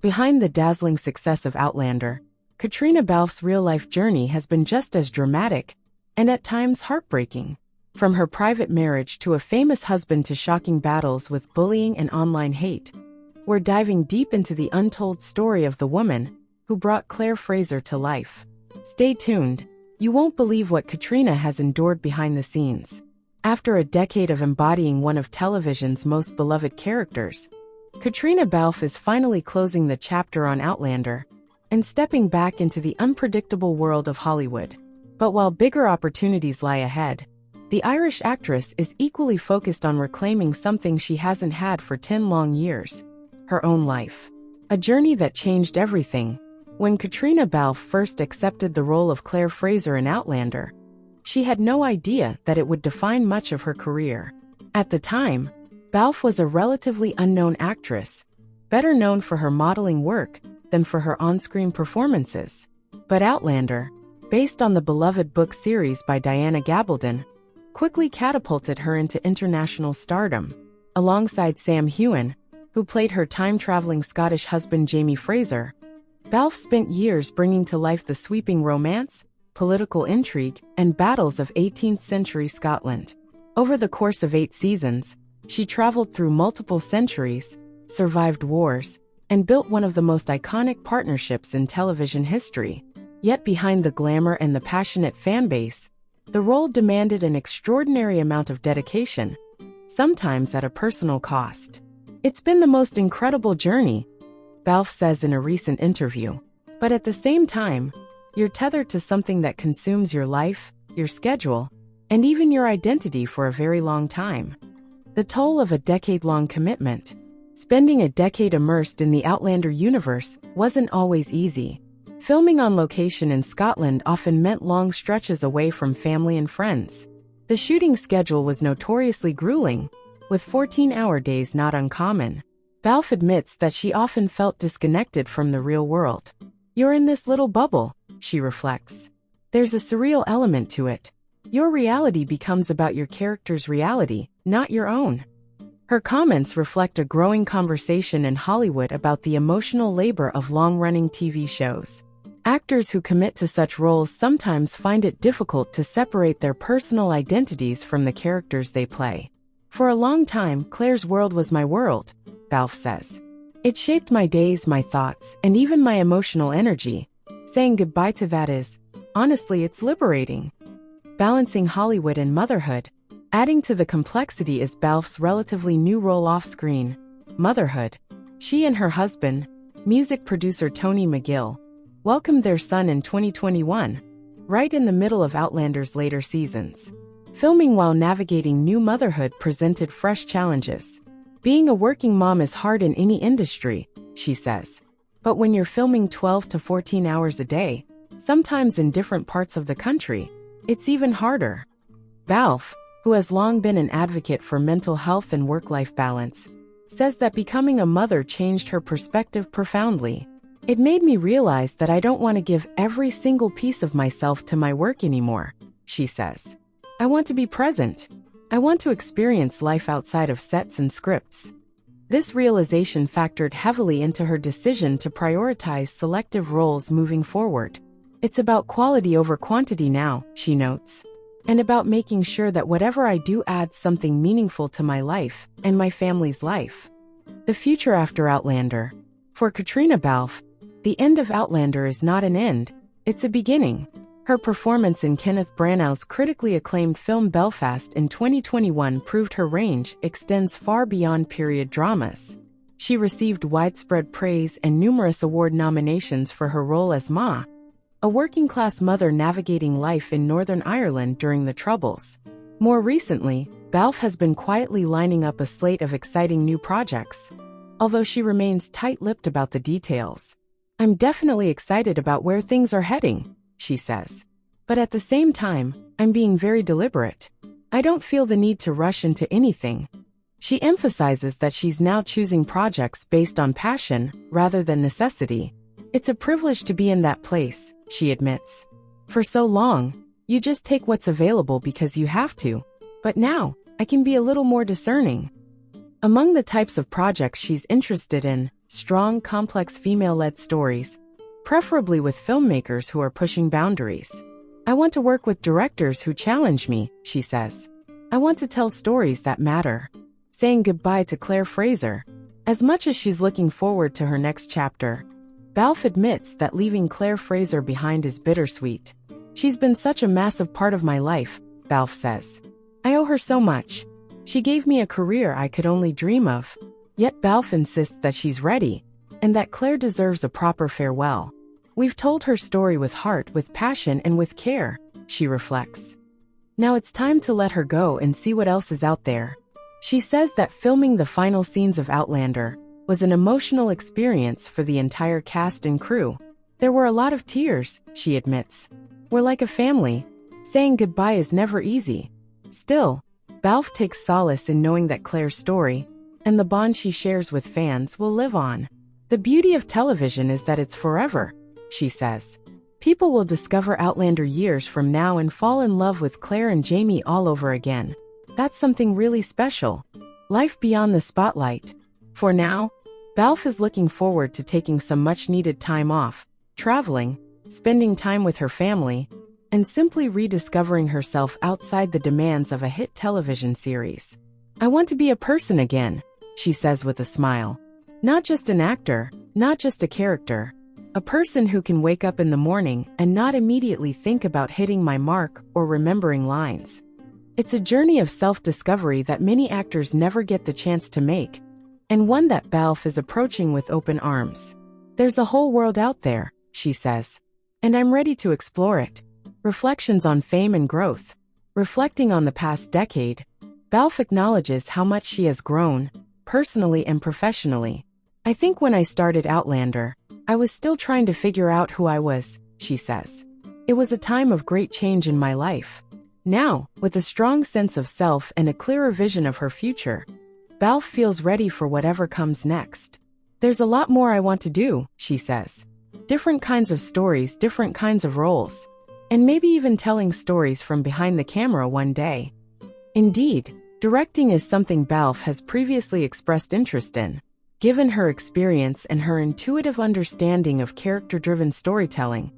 Behind the dazzling success of Outlander, Caitriona Balfe's real-life journey has been just as dramatic and at times heartbreaking. From her private marriage to a famous husband to shocking battles with bullying and online hate, we're diving deep into the untold story of the woman who brought Fraser to life. Stay tuned. You won't believe what Caitriona has endured behind the scenes. After a decade of embodying one of television's most beloved characters, Caitriona Balfe is finally closing the chapter on Outlander and stepping back into the unpredictable world of Hollywood. But while bigger opportunities lie ahead, the Irish actress is equally focused on reclaiming something she hasn't had for 10 long years: her own life. A journey that changed everything. When Caitriona Balfe first accepted the role of Fraser in Outlander, she had no idea that it would define much of her career. At the time, Balfe was a relatively unknown actress, better known for her modeling work than for her on-screen performances. But Outlander, based on the beloved book series by Diana Gabaldon, quickly catapulted her into international stardom. Alongside Sam Heughan, who played her time-traveling Scottish husband Jamie Fraser, Balfe spent years bringing to life the sweeping romance, political intrigue, and battles of 18th-century Scotland. Over the course of 8 seasons, she traveled through multiple centuries, survived wars, and built one of the most iconic partnerships in television history. Yet behind the glamour and the passionate fanbase, the role demanded an extraordinary amount of dedication, sometimes at a personal cost. "It's been the most incredible journey," Balfe says in a recent interview. "But at the same time, you're tethered to something that consumes your life, your schedule, and even your identity for a very long time." The toll of a decade-long commitment. Spending a decade immersed in the Outlander universe wasn't always easy. Filming on location in Scotland often meant long stretches away from family and friends. The shooting schedule was notoriously grueling, with 14-hour days not uncommon. Balfe admits that she often felt disconnected from the real world. "You're in this little bubble," she reflects. "There's a surreal element to it. Your reality becomes about your character's reality, not your own." Her comments reflect a growing conversation in Hollywood about the emotional labor of long-running TV shows. Actors who commit to such roles sometimes find it difficult to separate their personal identities from the characters they play. "For a long time, Claire's world was my world," Balfe says. "It shaped my days, my thoughts, and even my emotional energy. Saying goodbye to that is, honestly, it's liberating." Balancing Hollywood and motherhood. Adding to the complexity is Balfe's relatively new role off-screen: motherhood. She and her husband, music producer Tony McGill, welcomed their son in 2021, right in the middle of Outlander's later seasons. Filming while navigating new motherhood presented fresh challenges. "Being a working mom is hard in any industry," she says. "But when you're filming 12 to 14 hours a day, sometimes in different parts of the country, it's even harder." Balfe, who has long been an advocate for mental health and work-life balance, says that becoming a mother changed her perspective profoundly. "It made me realize that I don't want to give every single piece of myself to my work anymore," she says. "I want to be present. I want to experience life outside of sets and scripts." This realization factored heavily into her decision to prioritize selective roles moving forward. "It's about quality over quantity now," she notes, "and about making sure that whatever I do adds something meaningful to my life and my family's life." The future after Outlander. For Caitriona Balfe, the end of Outlander is not an end, it's a beginning. Her performance in Kenneth Branagh's critically acclaimed film Belfast in 2021 proved her range extends far beyond period dramas. She received widespread praise and numerous award nominations for her role as Ma, a working-class mother navigating life in Northern Ireland during the Troubles. More recently, Balfe has been quietly lining up a slate of exciting new projects, although she remains tight-lipped about the details. "I'm definitely excited about where things are heading," she says. "But at the same time, I'm being very deliberate. I don't feel the need to rush into anything." She emphasizes that she's now choosing projects based on passion rather than necessity. "It's a privilege to be in that place," she admits. "For so long, you just take what's available because you have to. But now, I can be a little more discerning." Among the types of projects she's interested in, strong, complex female-led stories, preferably with filmmakers who are pushing boundaries. I want to work with directors who challenge me, she says. I want to tell stories that matter. Saying goodbye to Claire Fraser. As much as she's looking forward to her next chapter, Balfe admits that leaving Claire Fraser behind is bittersweet. She's been such a massive part of my life, Balfe says. I owe her so much. She gave me a career I could only dream of. Yet Balfe insists that she's ready, and that Claire deserves a proper farewell. We've told her story with heart, with passion, and with care, she reflects. Now it's time to let her go and see what else is out there. She says that filming the final scenes of Outlander was an emotional experience for the entire cast and crew. There were a lot of tears, she admits. We're like a family. Saying goodbye is never easy. Still, Balfe takes solace in knowing that Claire's story, and the bond she shares with fans, will live on. The beauty of television is that it's forever, she says. People will discover Outlander years from now and fall in love with Claire and Jamie all over again. That's something really special. Life beyond the spotlight. For now, Balfe is looking forward to taking some much-needed time off, traveling, spending time with her family, and simply rediscovering herself outside the demands of a hit television series. I want to be a person again, she says with a smile. Not just an actor, not just a character. A person who can wake up in the morning and not immediately think about hitting my mark or remembering lines. It's a journey of self-discovery that many actors never get the chance to make, and one that Balfe is approaching with open arms. There's a whole world out there, she says, and I'm ready to explore it. Reflections on fame and growth. Reflecting on the past decade, Balfe acknowledges how much she has grown, personally and professionally. I think when I started Outlander, I was still trying to figure out who I was, she says. It was a time of great change in my life. Now, with a strong sense of self and a clearer vision of her future, Balfe feels ready for whatever comes next. There's a lot more I want to do, she says. Different kinds of stories, different kinds of roles. And maybe even telling stories from behind the camera one day. Indeed, directing is something Balfe has previously expressed interest in. Given her experience and her intuitive understanding of character-driven storytelling,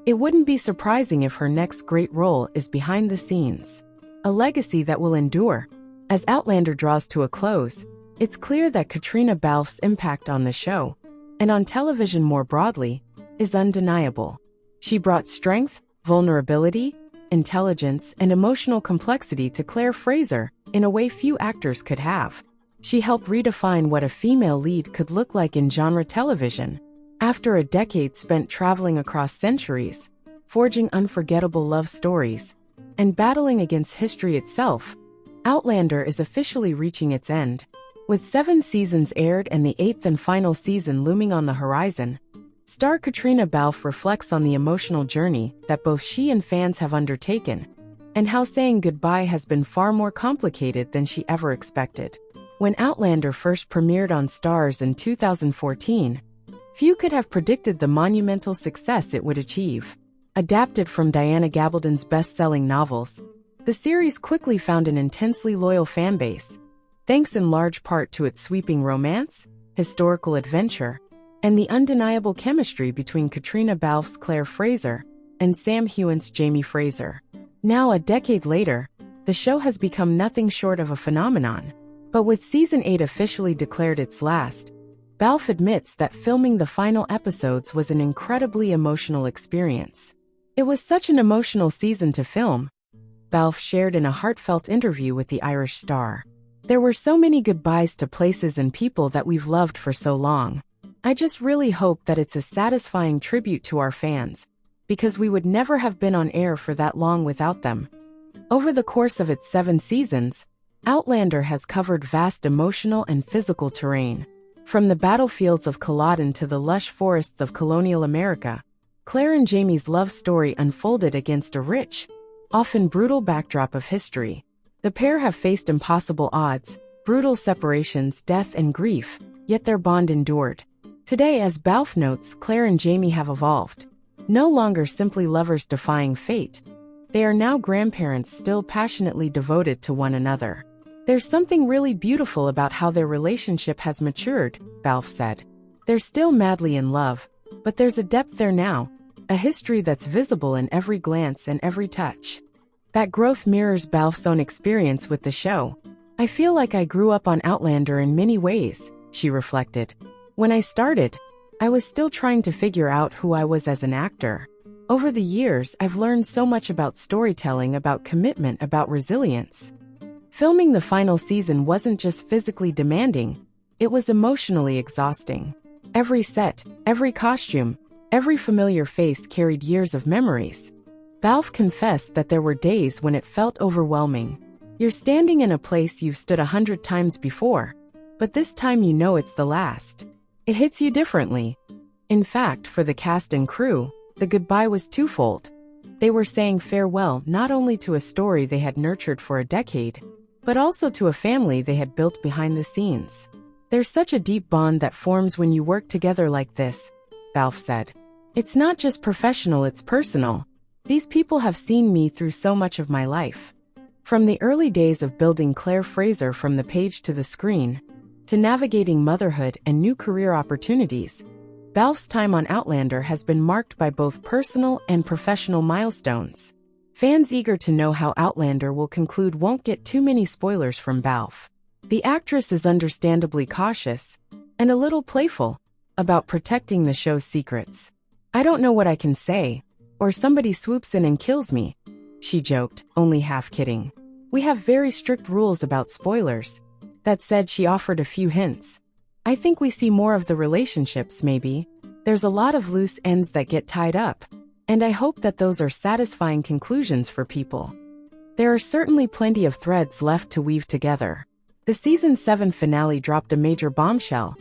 it wouldn't be surprising if her next great role is behind the scenes. A legacy that will endure. As Outlander draws to a close, it's clear that Caitriona Balfe's impact on the show, and on television more broadly, is undeniable. She brought strength, vulnerability, intelligence, and emotional complexity to Claire Fraser in a way few actors could have. She helped redefine what a female lead could look like in genre television. After a decade spent traveling across centuries, forging unforgettable love stories, and battling against history itself, Outlander is officially reaching its end. With 7 seasons aired and the 8th and final season looming on the horizon, star Caitriona Balfe reflects on the emotional journey that both she and fans have undertaken, and how saying goodbye has been far more complicated than she ever expected. When Outlander first premiered on Starz in 2014, few could have predicted the monumental success it would achieve. Adapted from Diana Gabaldon's best-selling novels, the series quickly found an intensely loyal fanbase, thanks in large part to its sweeping romance, historical adventure, and the undeniable chemistry between Caitriona Balfe's Claire Fraser and Sam Heughan's Jamie Fraser. Now, a decade later, the show has become nothing short of a phenomenon. But with Season 8 officially declared its last, Balfe admits that filming the final episodes was an incredibly emotional experience. It was such an emotional season to film, Balfe shared in a heartfelt interview with the Irish Star. There were so many goodbyes to places and people that we've loved for so long. I just really hope that it's a satisfying tribute to our fans, because we would never have been on air for that long without them. Over the course of its 7 seasons, Outlander has covered vast emotional and physical terrain. From the battlefields of Culloden to the lush forests of colonial America, Claire and Jamie's love story unfolded against a rich, often brutal backdrop of history. The pair have faced impossible odds, brutal separations, death, and grief, yet their bond endured. Today, as Balfe notes, Claire and Jamie have evolved. No longer simply lovers defying fate, they are now grandparents still passionately devoted to one another. There's something really beautiful about how their relationship has matured, Balfe said. They're still madly in love, but there's a depth there now, a history that's visible in every glance and every touch. That growth mirrors Balfe's own experience with the show. I feel like I grew up on Outlander in many ways, she reflected. When I started, I was still trying to figure out who I was as an actor. Over the years, I've learned so much about storytelling, about commitment, about resilience. Filming the final season wasn't just physically demanding, it was emotionally exhausting. Every set, every costume, every familiar face carried years of memories. Balfe confessed that there were days when it felt overwhelming. You're standing in a place you've stood 100 times before, but this time you know it's the last. It hits you differently. In fact, for the cast and crew, the goodbye was twofold. They were saying farewell not only to a story they had nurtured for a decade, but also to a family they had built behind the scenes. There's such a deep bond that forms when you work together like this, Balfe said. It's not just professional, it's personal. These people have seen me through so much of my life. From the early days of building Claire Fraser from the page to the screen, to navigating motherhood and new career opportunities, Balfe's time on Outlander has been marked by both personal and professional milestones. Fans eager to know how Outlander will conclude won't get too many spoilers from Balfe. The actress is understandably cautious, and a little playful, about protecting the show's secrets. I don't know what I can say, or somebody swoops in and kills me, she joked, only half kidding. We have very strict rules about spoilers. That said, she offered a few hints. I think we see more of the relationships, maybe. There's a lot of loose ends that get tied up, and I hope that those are satisfying conclusions for people. There are certainly plenty of threads left to weave together. The season 7 finale dropped a major bombshell.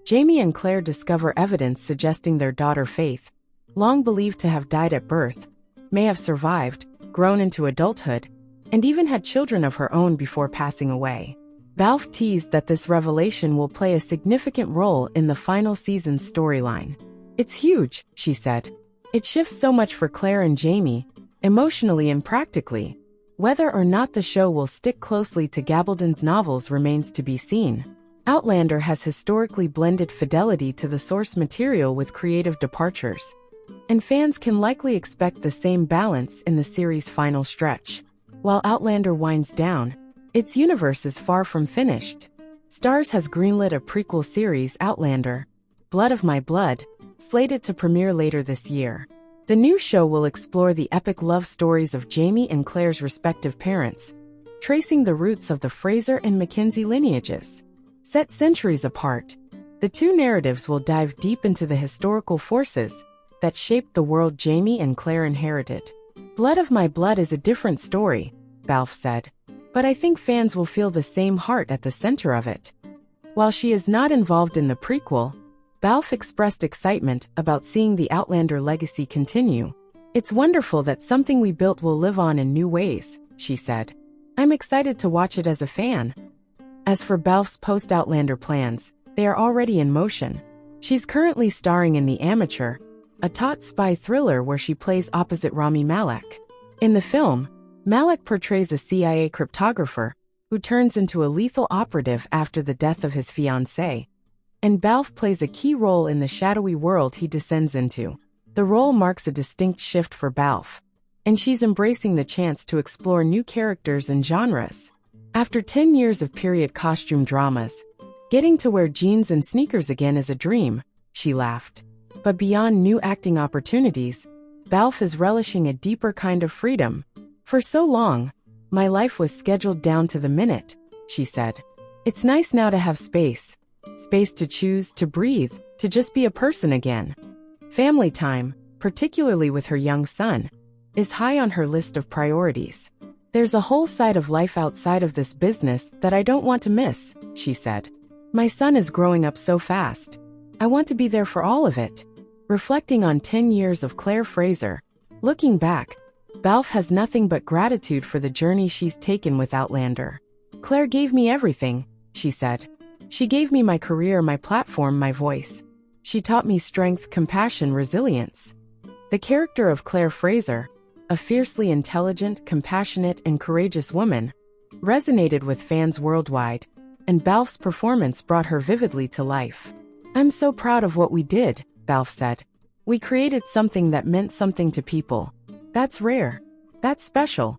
Jamie and Claire discover evidence suggesting their daughter Faith, long believed to have died at birth, may have survived, grown into adulthood, and even had children of her own before passing away. Balfe teased that this revelation will play a significant role in the final season's storyline. It's huge, she said. It shifts so much for Claire and Jamie, emotionally and practically. Whether or not the show will stick closely to Gabaldon's novels remains to be seen. Outlander has historically blended fidelity to the source material with creative departures, and fans can likely expect the same balance in the series' final stretch. While Outlander winds down, its universe is far from finished. Starz has greenlit a prequel series, Outlander, Blood of My Blood, slated to premiere later this year. The new show will explore the epic love stories of Jamie and Claire's respective parents, tracing the roots of the Fraser and Mackenzie lineages. Set centuries apart, the two narratives will dive deep into the historical forces that shaped the world Jamie and Claire inherited. Blood of My Blood is a different story, Balfe said, but I think fans will feel the same heart at the center of it. While she is not involved in the prequel, Balfe expressed excitement about seeing the Outlander legacy continue. It's wonderful that something we built will live on in new ways, she said. I'm excited to watch it as a fan. As for Balfe's post-Outlander plans, they are already in motion. She's currently starring in The Amateur, a taut spy thriller where she plays opposite Rami Malek. In the film, Malek portrays a CIA cryptographer who turns into a lethal operative after the death of his fiancée, and Balfe plays a key role in the shadowy world he descends into. The role marks a distinct shift for Balfe, and she's embracing the chance to explore new characters and genres. After 10 years of period costume dramas, getting to wear jeans and sneakers again is a dream, she laughed. But beyond new acting opportunities, Balfe is relishing a deeper kind of freedom. For so long, my life was scheduled down to the minute, she said. It's nice now to have space to choose, to breathe, to just be a person again. Family time, particularly with her young son, is high on her list of priorities. There's a whole side of life outside of this business that I don't want to miss, she said. My son is growing up so fast. I want to be there for all of it. Reflecting on 10 years of Claire Fraser, looking back, Balfe has nothing but gratitude for the journey she's taken with Outlander. Claire gave me everything, she said. She gave me my career, my platform, my voice. She taught me strength, compassion, resilience. The character of Claire Fraser, a fiercely intelligent, compassionate, and courageous woman, resonated with fans worldwide, and Balfe's performance brought her vividly to life. "I'm so proud of what we did," Balfe said. "We created something that meant something to people. That's rare. That's special."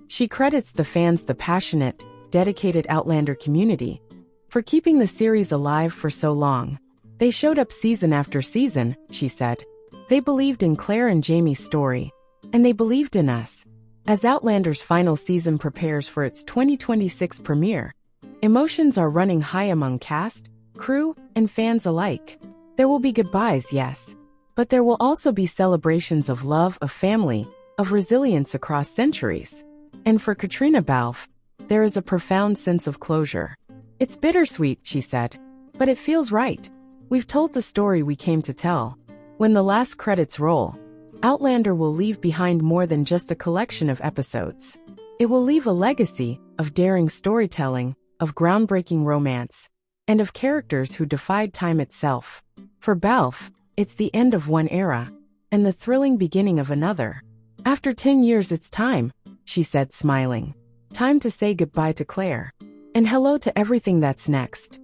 She credits the fans, the passionate, dedicated Outlander community, for keeping the series alive for so long. "They showed up season after season," she said. "They believed in Claire and Jamie's story, and they believed in us." As Outlander's final season prepares for its 2026 premiere, emotions are running high among cast, crew, and fans alike. There will be goodbyes, yes, but there will also be celebrations of love, of family, of resilience across centuries. And for Caitriona Balfe, there is a profound sense of closure. "It's bittersweet," she said, "but it feels right. We've told the story we came to tell." When the last credits roll, Outlander will leave behind more than just a collection of episodes. It will leave a legacy of daring storytelling, of groundbreaking romance, and of characters who defied time itself. For Balfe, it's the end of one era, and the thrilling beginning of another. "After 10 years it's time," she said, smiling. "Time to say goodbye to Claire. And hello to everything that's next."